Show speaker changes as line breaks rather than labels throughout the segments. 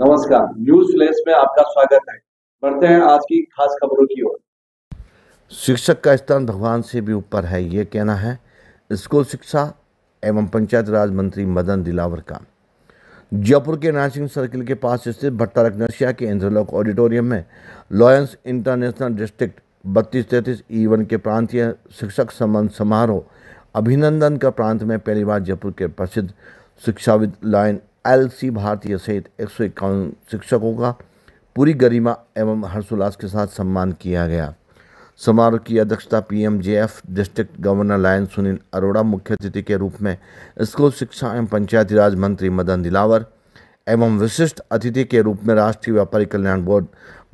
नमस्कार, news flash में आपका स्वागत है। बढ़ते हैं आज की खास खबरों की ओर।
शिक्षक का स्थान भगवान से भी ऊपर है, ये कहना है स्कूल शिक्षा एवं पंचायत राज मंत्री मदन दिलावर का। जयपुर के नासिंग सर्किल के पास स्थित भट्टा रत्नसिया के इंद्रलोक ऑडिटोरियम में लॉयंस इंटरनेशनल डिस्ट्रिक्ट 32-33 E1 के प्रांतीय शिक्षक सम्मान समारोह अभिनंदन का प्रांत में पहली बार जयपुर के प्रसिद्ध शिक्षाविद लॉयन LC भारतीय सहित 151 शिक्षकों का पूरी गरिमा एवं हर्षोल्लास के साथ सम्मान किया गया। समारोह की अध्यक्षता PMJF district governor lion Sunil Arora, मुख्य अतिथि के रूप में स्कूल शिक्षा एवं पंचायती राज मंत्री मदन दिलावर एवं विशिष्ट अतिथि के रूप में राष्ट्रीय व्यापारी कल्याण बोर्ड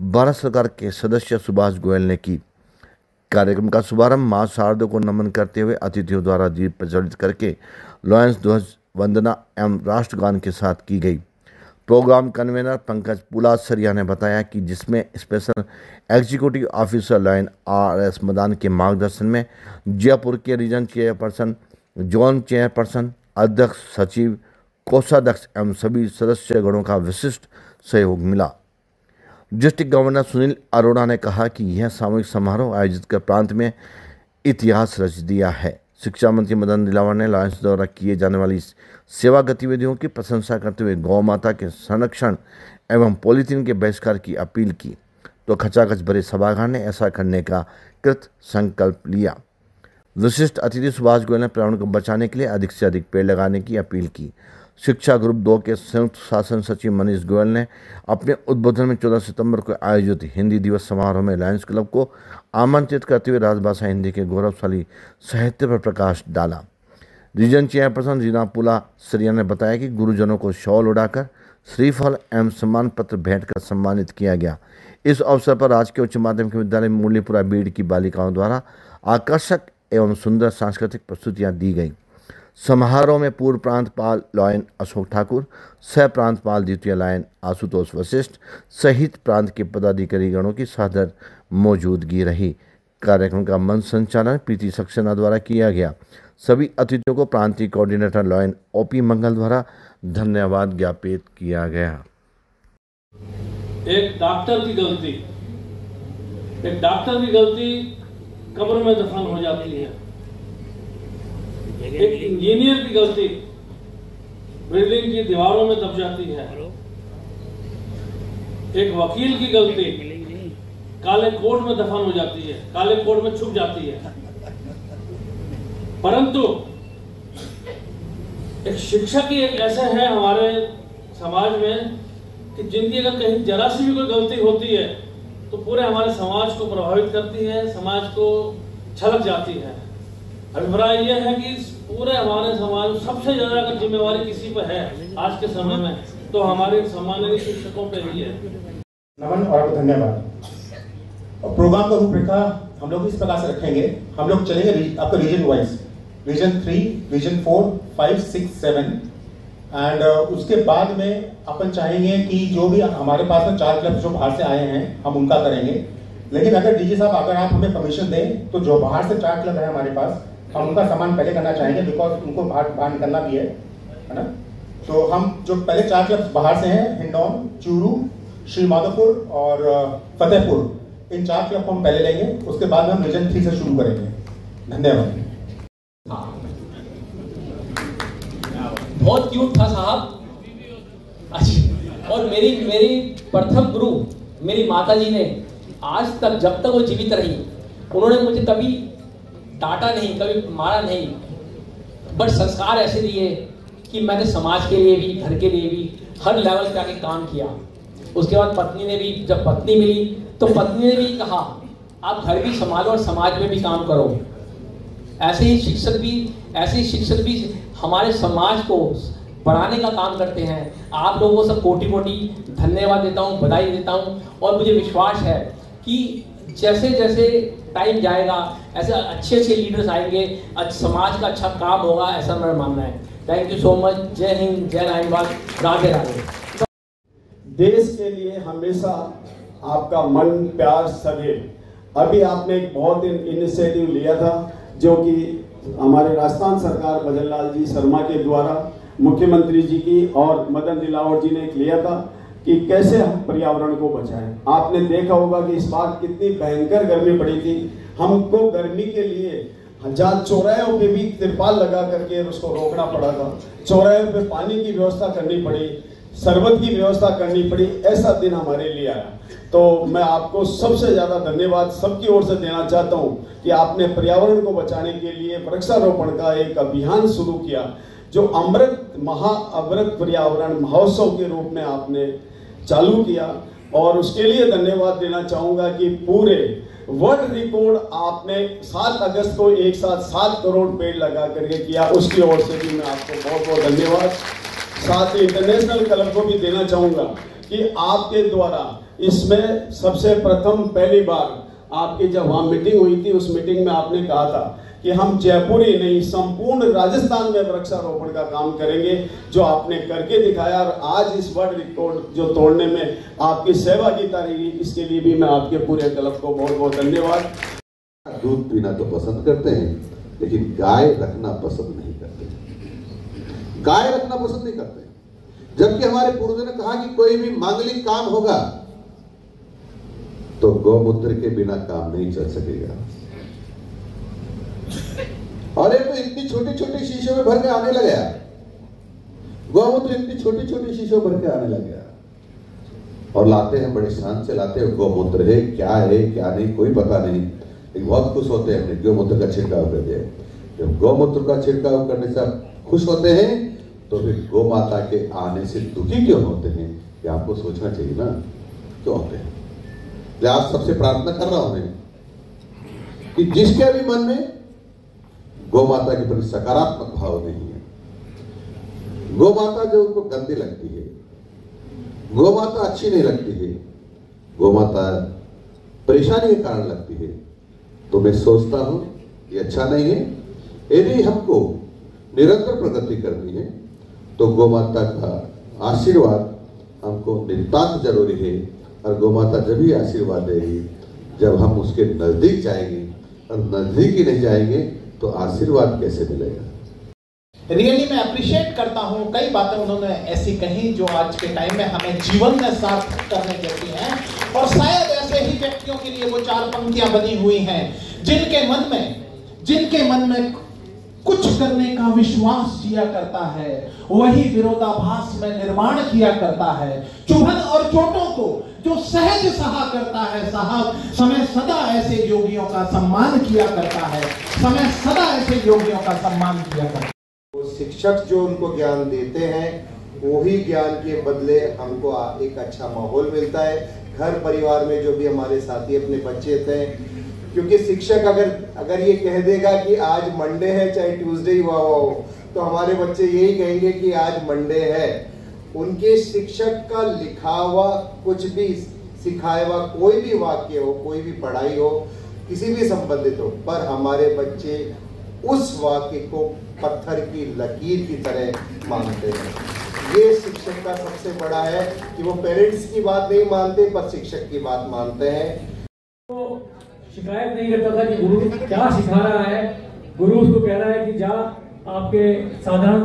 भारत सरकार के सदस्य सुभाष गोयल ने की। कार्यक्रम का शुभारंभ मां शारदों को नमन करते हुए अतिथियों द्वारा दीप प्रज्वलित करके लॉयंस ध्वज वंदना एवं राष्ट्रगान के साथ की गई। प्रोग्राम कन्वेनर पंकज पुलासरिया ने बताया कि जिसमें special executive officer lion RS Madan के मार्गदर्शन में जयपुर के रीजन चेयरपर्सन, जोन चेयरपर्सन, अध्यक्ष, सचिव, कोषाध्यक्ष एवं सभी सदस्यगणों का विशिष्ट सहयोग मिला। डिस्ट्रिक्ट गवर्नर सुनील अरोड़ा ने कहा कि यह सामूहिक समारोह आयोजित कर प्रांत में इतिहास रच दिया है। शिक्षा मंत्री मदन दिलावर ने लॉयंस द्वारा किए जाने वाली सेवा गतिविधियों की प्रशंसा करते हुए गौ माता के संरक्षण एवं पॉलीथीन के बहिष्कार की अपील की, तो खचाखच भरे सभागार ने ऐसा करने का कृत संकल्प लिया। विशिष्ट अतिथि सुभाष गोयल ने पर्यावरण को बचाने के लिए अधिक से अधिक पेड़ लगाने की अपील की। शिक्षा ग्रुप 2 के संयुक्त शासन सचिव मनीष गोयल ने अपने उद्बोधन में 14 सितंबर को आयोजित हिंदी दिवस समारोह में लायंस क्लब को आमंत्रित करते हुए राजभाषा हिंदी के गौरवशाली साहित्य पर प्रकाश डाला। रीजन चेयरपर्सन रीना पुलासरिया ने बताया कि गुरुजनों को शॉल उड़ाकर श्रीफल एवं सम्मान पत्र भेंट कर सम्मानित किया गया। इस अवसर पर राजकीय उच्च माध्यमिक विद्यालय मूल्यपुरा बीड़ की बालिकाओं द्वारा आकर्षक एवं सुंदर सांस्कृतिक प्रस्तुतियां दी गई। समारोह में पूर्व प्रांतपाल लॉयन अशोक ठाकुर, सह प्रांतपाल द्वितीय लॉयन आशुतोष वशिष्ठ सहित प्रांत के पदाधिकारीगणों की सादर मौजूदगी रही। कार्यक्रम का मंच संचालन प्रीति सक्सेना द्वारा किया गया। सभी अतिथियों को प्रांतीय कोऑर्डिनेटर लॉयन OP मंगल द्वारा धन्यवाद ज्ञापित किया गया।
एक डॉक्टर की गलती कब्र में दफन हो जाती है। एक इंजीनियर की गलती बिल्डिंग की दीवारों में दब जाती है। एक वकील की गलती काले कोट में दफन हो जाती है, काले कोट में छुप जाती है। परंतु एक शिक्षक ही एक ऐसा है हमारे समाज में कि जिनकी अगर कहीं जरा सी भी कोई गलती होती है तो पूरे हमारे समाज को प्रभावित करती है, समाज को छलक जाती है। अभिप्राय यह है कि पूरे हमारे समाज में सबसे ज्यादा अगर जिम्मेवारी किसी पर है आज के समय में तो हमारे सम्मानित शिक्षकों पे ही है।
नमन और आपको धन्यवाद। और प्रोग्राम का रूपरेखा हम लोग इस प्रकार से रखेंगे। हम लोग चलेंगे आपका region wise, region 3, region 4, 5, 6, 7 and उसके बाद में अपन चाहेंगे कि जो भी हमारे पास में 4 क्लब जो बाहर से आए हैं हम उनका करेंगे। लेकिन अगर डीजी साहब अगर आप हमें परमिशन दें तो जो बाहर से 4 क्लब है हमारे पास हम उनका सामान पहले करना चाहेंगे, बिकॉज उनको बाहर निकलना भी है ना। तो हम जो पहले 4 क्लब बाहर से हैं, हिंडौन, चूरू, श्री माधोपुर और फतेहपुर, इन 4 क्लब को हम पहले लेंगे। उसके बाद में हम रीजन 3 से शुरू करेंगे। धन्यवाद।
बहुत क्यूट था साहब। अच्छा, और मेरी प्रथम गुरु मेरी माता जी ने आज तक जब तक वो जीवित रही उन्होंने मुझे कभी डांटा नहीं, कभी मारा नहीं, बट संस्कार ऐसे दिए कि मैंने समाज के लिए भी, घर के लिए भी हर लेवल पे आके काम किया। उसके बाद पत्नी ने भी, जब पत्नी मिली तो पत्नी ने भी कहा आप घर भी संभालो और समाज में भी काम करो। ऐसे ही शिक्षक भी हमारे समाज को बढ़ाने का काम करते हैं। आप लोगों को सब कोटि कोटि धन्यवाद देता हूँ, बधाई देता हूँ। और मुझे विश्वास है कि जैसे जैसे टाइम जाएगा ऐसे अच्छे लीडर्स आएंगे, समाज का अच्छा काम होगा, ऐसा मेरा मानना है। Thank you so much. जय हिंद, जय लाइनबाग, राधे राधे।
देश के लिए हमेशा आपका मन प्यार सदैव। अभी आपने एक बहुत इनिशिएटिव लिया था जो कि हमारे राजस्थान सरकार भजन लाल जी शर्मा के द्वारा मुख्यमंत्री जी की और मदन दिलावर जी ने लिया था कि कैसे हम पर्यावरण को बचाएं। आपने देखा होगा कि इस बार कितनी भयंकर गर्मी पड़ी थी। हमको गर्मी के लिए जहाँ चौराहों पे भी तिरपाल लगा करके उसको रोकना पड़ा था, चौराहों पे पानी की व्यवस्था करनी पड़ी, शरबत की व्यवस्था करनी पड़ी। ऐसा दिन हमारे लिए आया। तो मैं आपको सबसे ज़्यादा धन्यवाद सबकी ओर से देना चाहता हूँ कि आपने पर्यावरण को बचाने के लिए वृक्षारोपण का एक अभियान शुरू किया, जो अमृत पर्यावरण महोत्सव के रूप में आपने चालू किया। और उसके लिए धन्यवाद देना चाहूँगा कि पूरे वर्ल्ड रिकॉर्ड आपने 7 अगस्त को एक साथ 7 करोड़ पेड़ लगा करके किया, उसकी ओर से भी मैं आपको बहुत बहुत धन्यवाद। साथ ही इंटरनेशनल क्लब को भी देना चाहूँगा कि आपके द्वारा इसमें सबसे प्रथम पहली बार आपकी जब वहाँ मीटिंग हुई थी, उस मीटिंग में आपने कहा था कि हम जयपुर ही नहीं संपूर्ण राजस्थान में वृक्षारोपण का काम करेंगे, जो आपने करके दिखाया। और आज इस वर्ल्ड रिकॉर्ड जो तोड़ने में आपकी सहभागिता रही, इसके लिए भी मैं आपके पूरे क्लब को बहुत बहुत धन्यवाद।
दूध पीना तो पसंद करते हैं, लेकिन गाय रखना पसंद नहीं करते। गाय रखना पसंद नहीं करते, जबकि हमारे पूर्वजों ने कहा कि कोई भी मांगलिक काम होगा तो गौमूत्र के बिना काम नहीं चल सकेगा। और ये तो इतनी छोटी छोटी शीशों में भर के आने लगा, गौमूत्र इतनी छोटी छोटी शीशों भर के आने लग गया। और लाते हैं, बड़े शान से लाते हैं, गौमूत्र है क्या नहीं कोई पता नहीं, लेकिन बहुत खुश होते हैं हमने गौमूत्र का छिड़काव कर दिया। जब गौमूत्र का छिड़काव करने से आप खुश होते हैं तो फिर गौ माता के आने से दुखी क्यों होते हैं, ये आपको सोचना चाहिए ना, क्यों होते हैं। आज सबसे प्रार्थना कर रहा हूं मैं कि जिसके भी मन में गौ माता के प्रति सकारात्मक भाव नहीं है, गौ माता जो उनको गंदी लगती है, गौ माता अच्छी नहीं लगती है, गौ माता परेशानी के कारण लगती है, तो मैं सोचता हूं ये अच्छा नहीं है। यदि हमको निरंतर प्रगति करनी है तो गौ माता का आशीर्वाद हमको नितांत जरूरी है। और गौ माता जब ही आशीर्वाद देगी जब हम उसके नजदीक जाएंगे, और नजदीक ही नहीं जाएंगे तो आशीर्वाद कैसे मिलेगा।
रियली मैं अप्रिशिएट करता हूँ, कई बातें उन्होंने ऐसी कही जो आज के टाइम में हमें जीवन में सार्थक करने जैसी हैं। और शायद ऐसे ही व्यक्तियों के लिए वो 4 पंक्तियां बनी हुई हैं जिनके मन में कुछ करने का विश्वास जिया करता है, वही विरोधाभास में निर्माण किया करता है। चुभन और चोटों को जो सहज सहा करता है, समय सदा ऐसे योगियों का सम्मान किया करता है, समय सदा ऐसे योगियों का सम्मान किया करता है।
वो शिक्षक जो उनको ज्ञान देते हैं, वही ज्ञान के बदले हमको एक अच्छा माहौल मिलता है। घर परिवार में जो भी हमारे साथी अपने बच्चे थे, क्योंकि शिक्षक अगर ये कह देगा कि आज मंडे है, चाहे ट्यूसडे ही हुआ हो, तो हमारे बच्चे यही कहेंगे कि आज मंडे है। उनके शिक्षक का लिखा हुआ, कुछ भी सिखाया हुआ कोई भी वाक्य हो, कोई भी पढ़ाई हो, किसी भी संबंधित हो, पर हमारे बच्चे उस वाक्य को पत्थर की लकीर की तरह मानते हैं। ये शिक्षक का सबसे बड़ा है कि वो पेरेंट्स की बात नहीं मानते, पर शिक्षक की बात मानते हैं।
तो शिकायत नहीं करता था कि गुरु क्या सिखा रहा है। गुरु उसको कह रहा है कि जा आपके साधारण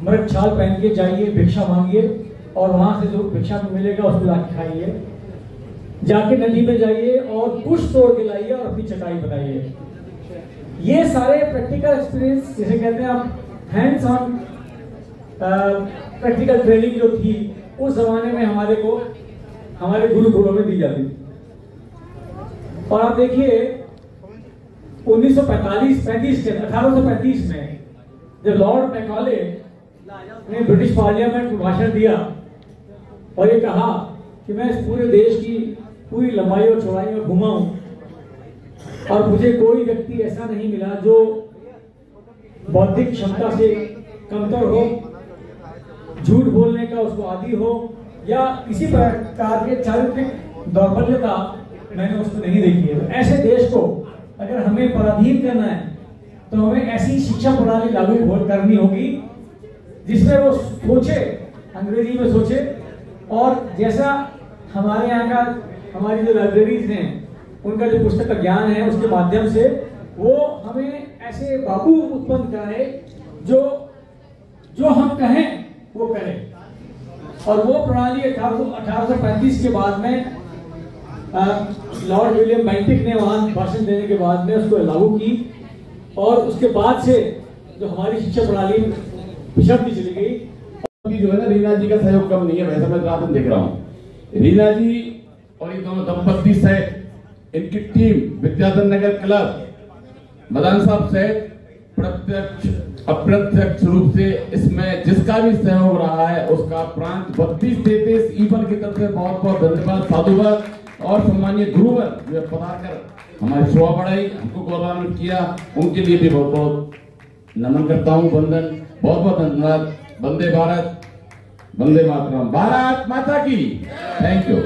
मृग छाल पहन के जाइए, भिक्षा मांगिए, और वहां से जो भिक्षा में मिलेगा उसको लाके खाइए, जाके नदी में जाइए और पुष्प तोड़ के लाइए और अपनी चटाई बनाइए। ये सारे प्रैक्टिकल एक्सपीरियंस, जिसे कहते हैं आप हैंड्स ऑन प्रैक्टिकल ट्रेनिंग जो थी उस जमाने में हमारे गुरुकुलों में दी जाती थी। और आप देखिए 1835 में जब लॉर्ड मैकॉले ने ब्रिटिश पार्लियामेंट में भाषण दिया और ये कहा कि मैं इस पूरे देश की पूरी लंबाई और चौड़ाई में घूमा हूं और मुझे कोई व्यक्ति ऐसा नहीं मिला जो बौद्धिक क्षमता से कमतर हो, झूठ बोलने का उसको आदी हो, या किसी प्रकार के चारित्रिक दौर्बल्यता मैंने उसको नहीं देखी है। तो ऐसे देश को अगर हमें पराधीन करना है तो हमें ऐसी शिक्षा प्रणाली लागू करनी होगी जिसमें वो सोचे, अंग्रेजी में सोचे, और जैसा हमारे यहाँ का हमारी जो लाइब्रेरीज हैं उनका जो पुस्तक का ज्ञान है उसके माध्यम से वो हमें ऐसे बाबू उत्पन्न कराए जो हम कहें वो करें।
और वो प्रणाली 1835 के बाद में लॉर्ड विलियम बेंटिक ने वहां भाषण देने के बाद में उसको लागू की, और उसके बाद से जो हमारी शिक्षा प्रणाली पिछड़ती चली गई।
अभी जो है ना, रीना जी का सहयोग कम नहीं है, वैसे मैं रात में देख रहा हूँ। रीना जी और ये दोनों दंपत्ति सहित इनकी टीम, विद्याधर नगर क्लब, मदान साहब सहित प्रत्यक्ष अप्रत्यक्ष रूप से इसमें जिसका भी सहयोग रहा है उसका प्रांत 32-33 ईवन की तरफ से बहुत बहुत धन्यवाद, साधुवाद। और सम्मानीय गुरुवर जो पधारकर हमारी शोभा बढ़ाई, हमको गौरवान्वित किया, उनके लिए भी बहुत बहुत नमन करता हूँ, वंदन, बहुत बहुत धन्यवाद। वंदे भारत, वंदे मातरम, भारत माता की। Thank you.